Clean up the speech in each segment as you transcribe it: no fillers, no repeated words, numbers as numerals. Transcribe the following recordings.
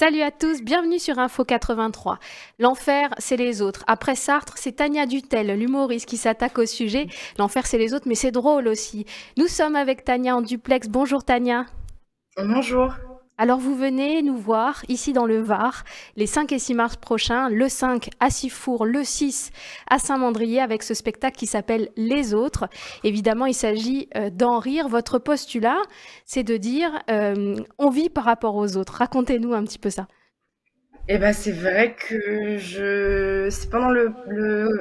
Salut à tous, bienvenue sur Info 83. L'enfer, c'est les autres. Après Sartre, c'est Tania Dutel, l'humoriste qui s'attaque au sujet. L'enfer, c'est les autres, mais c'est drôle aussi. Nous sommes avec Tania en duplex. Bonjour Tania. Bonjour. Alors vous venez nous voir ici dans le Var les 5 et 6 mars prochains, le 5 à Sifour, le 6 à Saint-Mandrier avec ce spectacle qui s'appelle Les Autres. Évidemment, il s'agit d'en rire. Votre postulat, c'est de dire on vit par rapport aux autres. Racontez-nous un petit peu ça. C'est vrai que c'est pendant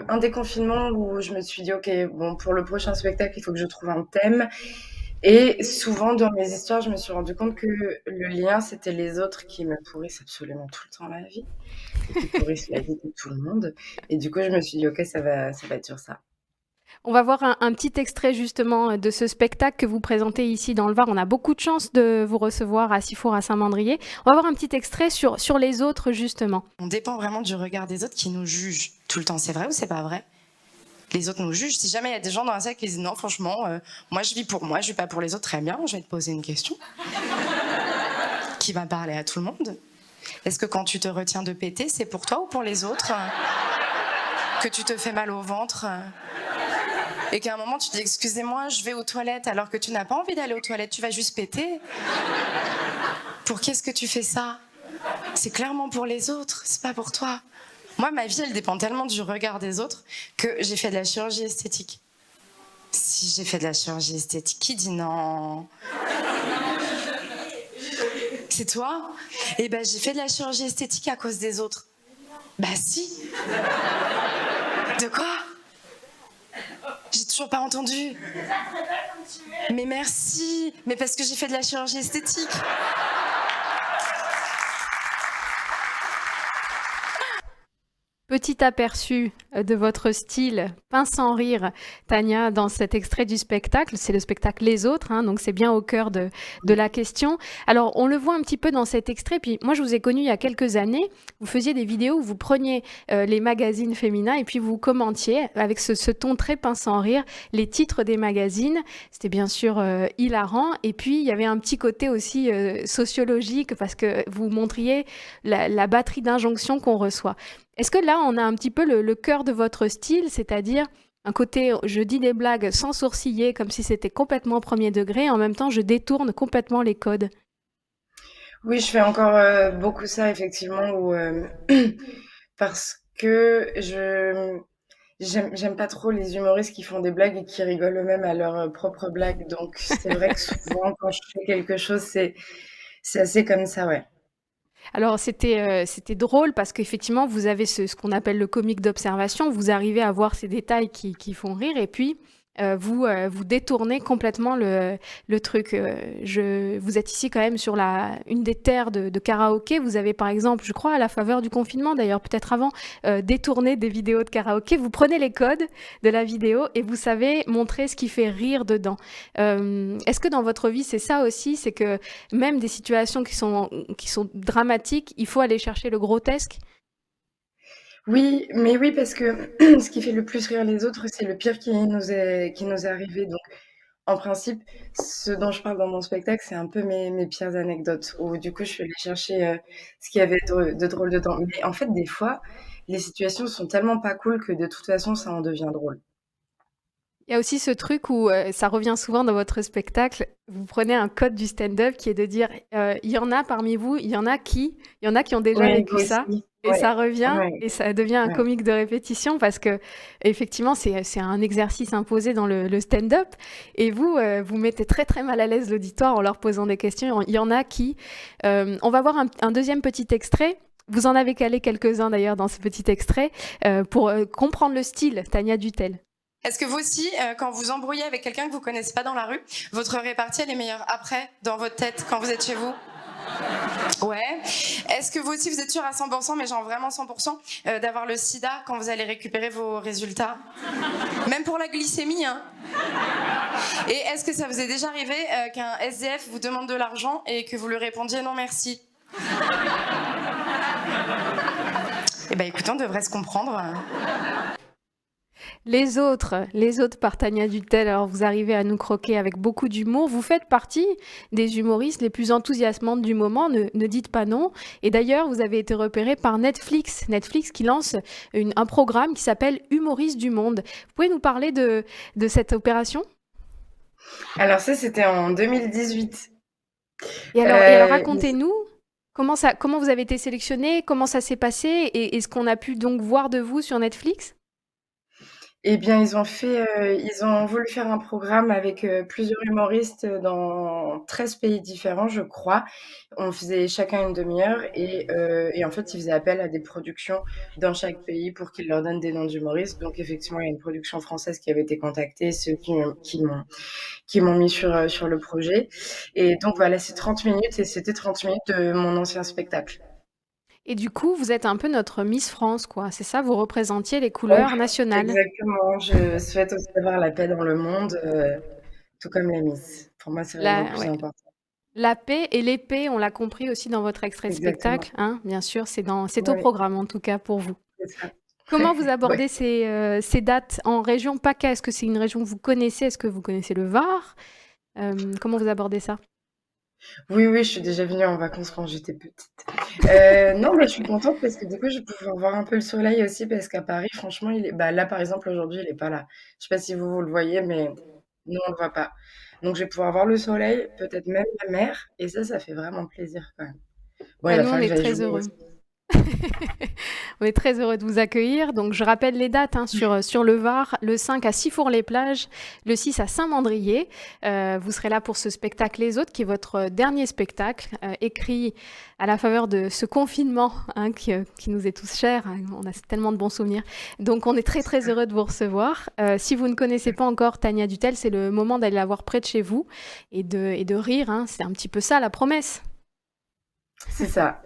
un déconfinement où je me suis dit, ok, bon, pour le prochain spectacle, il faut que je trouve un thème. Et souvent, dans mes histoires, je me suis rendu compte que le lien, c'était les autres qui me pourrissent absolument tout le temps la vie et qui pourrissent la vie de tout le monde. Et du coup, je me suis dit, ok, ça va être sur ça. On va voir un petit extrait justement de ce spectacle que vous présentez ici dans le Var. On a beaucoup de chance de vous recevoir à Sifour, à Saint-Mandrier. On va voir un petit extrait sur les autres justement. On dépend vraiment du regard des autres qui nous jugent tout le temps. C'est vrai ou c'est pas vrai? Les autres nous jugent. Si jamais il y a des gens dans la salle qui disent non, franchement, moi je vis pour moi, je vis pas pour les autres, très bien, je vais te poser une question qui va parler à tout le monde. Est-ce que quand tu te retiens de péter, c'est pour toi ou pour les autres que tu te fais mal au ventre et qu'à un moment tu dis excusez-moi, je vais aux toilettes alors que tu n'as pas envie d'aller aux toilettes, tu vas juste péter? Pour qui est-ce que tu fais ça? C'est clairement pour les autres, c'est pas pour toi. Moi, ma vie, elle dépend tellement du regard des autres que j'ai fait de la chirurgie esthétique. Si j'ai fait de la chirurgie esthétique, qui dit non? C'est toi? Eh ben, j'ai fait de la chirurgie esthétique à cause des autres. Bah si. De quoi? J'ai toujours pas entendu. Mais merci. Mais parce que j'ai fait de la chirurgie esthétique. Petit aperçu de votre style, pince sans rire, Tania, dans cet extrait du spectacle. C'est le spectacle Les Autres, hein, donc c'est bien au cœur de la question. Alors, on le voit un petit peu dans cet extrait. Puis moi, je vous ai connu il y a quelques années. Vous faisiez des vidéos où vous preniez les magazines féminins et puis vous commentiez avec ce ton très pince sans rire les titres des magazines. C'était bien sûr hilarant. Et puis, il y avait un petit côté aussi sociologique parce que vous montriez la batterie d'injonctions qu'on reçoit. Est-ce que là, on a un petit peu le cœur de votre style, c'est-à-dire un côté, je dis des blagues sans sourciller, comme si c'était complètement premier degré, et en même temps, je détourne complètement les codes. Oui, je fais encore beaucoup ça, effectivement, parce que j'aime pas trop les humoristes qui font des blagues et qui rigolent eux-mêmes à leurs propres blagues. Donc, c'est vrai que souvent, quand je fais quelque chose, c'est assez comme ça, ouais. Alors, c'était drôle parce qu'effectivement, vous avez ce qu'on appelle le comique d'observation. Vous arrivez à voir ces détails qui font rire et puis vous détournez complètement le truc. Vous êtes ici quand même sur une des terres de karaoké. Vous avez par exemple, je crois, à la faveur du confinement, d'ailleurs peut-être avant, détourné des vidéos de karaoké. Vous prenez les codes de la vidéo et vous savez montrer ce qui fait rire dedans. Est-ce que dans votre vie, c'est ça aussi? C'est que même des situations qui sont dramatiques, il faut aller chercher le grotesque? Oui, mais oui, parce que ce qui fait le plus rire les autres, c'est le pire qui nous est arrivé. Donc, en principe, ce dont je parle dans mon spectacle, c'est un peu mes pires anecdotes, où du coup, je suis allée chercher ce qu'il y avait de drôle dedans. Mais en fait, des fois, les situations sont tellement pas cool que de toute façon, ça en devient drôle. Il y a aussi ce truc où ça revient souvent dans votre spectacle. Vous prenez un code du stand-up qui est de dire il y en a parmi vous, il y en a qui ont déjà Oui, vous vécu ça. aussi. Et Ouais, ça revient ouais, et ça devient un ouais. comique de répétition parce que effectivement c'est un exercice imposé dans le stand-up et vous mettez très très mal à l'aise l'auditoire en leur posant des questions. Il y en a qui on va voir un deuxième petit extrait. Vous en avez calé quelques-uns d'ailleurs dans ce petit extrait pour comprendre le style, Tania Dutel. Est-ce que vous aussi, quand vous embrouillez avec quelqu'un que vous connaissez pas dans la rue, votre répartie elle est meilleure après, dans votre tête, quand vous êtes chez vous? Ouais. Est-ce que vous aussi vous êtes sûr à 100%, mais genre vraiment 100%, d'avoir le sida quand vous allez récupérer vos résultats? Même pour la glycémie, hein. Et est-ce que ça vous est déjà arrivé qu'un SDF vous demande de l'argent et que vous lui répondiez non merci? Eh ben écoutez, on devrait se comprendre. Les autres par Tania Dutel. Alors, vous arrivez à nous croquer avec beaucoup d'humour. Vous faites partie des humoristes les plus enthousiasmantes du moment. Ne dites pas non. Et d'ailleurs, vous avez été repéré par Netflix. Netflix qui lance un programme qui s'appelle Humoristes du Monde. Vous pouvez nous parler de cette opération? Alors ça, c'était en 2018. Et alors, Euh, racontez-nous comment vous avez été sélectionné, comment ça s'est passé et ce qu'on a pu donc voir de vous sur Netflix? Eh bien, ils ont voulu faire un programme avec plusieurs humoristes dans 13 pays différents, je crois. On faisait chacun une demi-heure et en fait, ils faisaient appel à des productions dans chaque pays pour qu'ils leur donnent des noms d'humoristes. Donc, effectivement, il y a une production française qui avait été contactée, ceux qui m'ont mis sur le projet. Et donc, voilà, c'est 30 minutes et c'était 30 minutes de mon ancien spectacle. Et du coup, vous êtes un peu notre Miss France, quoi. C'est ça, vous représentiez les Oh, couleurs nationales. exactement. Je souhaite aussi avoir la paix dans le monde, tout comme la Miss. Pour moi, c'est vraiment le La, plus ouais. important. La paix et l'épée, on l'a compris aussi dans votre extrait de Exactement. spectacle, hein, bien sûr, c'est au Oui, programme en tout cas pour vous. c'est ça. Comment vous Ouais. abordez ces dates en région PACA? Est-ce que c'est une région que vous connaissez? Est-ce que vous connaissez le Var? Comment vous abordez ça? Oui, oui, je suis déjà venue en vacances quand j'étais petite. Non, mais je suis contente parce que du coup, je vais pouvoir voir un peu le soleil aussi parce qu'à Paris, franchement, bah, là, par exemple, aujourd'hui, il est pas là. Je sais pas si vous le voyez, mais nous, on le voit pas. Donc, je vais pouvoir voir le soleil, peut-être même la mer, et ça fait vraiment plaisir quand même. Bon, il Bah, va nous, on falloir que est j'aille très jouer heureux. aussi. On est très heureux de vous accueillir. Donc, je rappelle les dates hein, sur le Var, le 5 à Sifour-les-Plages, le 6 à Saint-Mandrier. Vous serez là pour ce spectacle Les Autres, qui est votre dernier spectacle, écrit à la faveur de ce confinement hein, qui nous est tous cher. Hein. On a tellement de bons souvenirs. Donc, on est très, très heureux de vous recevoir. Si vous ne connaissez pas encore Tania Dutel, c'est le moment d'aller la voir près de chez vous et de rire. Hein. C'est un petit peu ça, la promesse. C'est ça.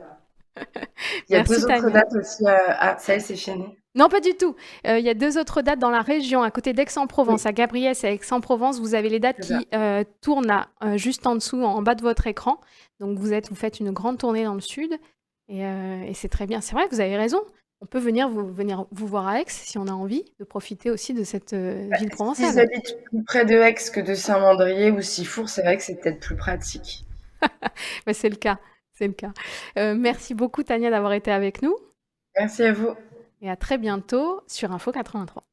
Il y a Merci, deux autres Tania. dates aussi. Ah, ça y est, c'est fini. Non, pas du tout. Il y a 2 autres dates dans la région, à côté d'Aix-en-Provence, Oui, à Gabriès et à Aix-en-Provence. Vous avez les dates c'est ça. qui, tournent là, juste en dessous, en bas de votre écran. Donc vous faites une grande tournée dans le sud et c'est très bien. C'est vrai, vous avez raison. On peut venir vous voir à Aix si on a envie de profiter aussi de cette, ville S'ils provençale. habitent plus près de Aix que de Saint-Mandrier ou Sifour, c'est vrai que c'est peut-être plus pratique. Bah, c'est le cas, c'est le cas. Merci beaucoup Tania d'avoir été avec nous Merci à vous. et à très bientôt sur Info 83.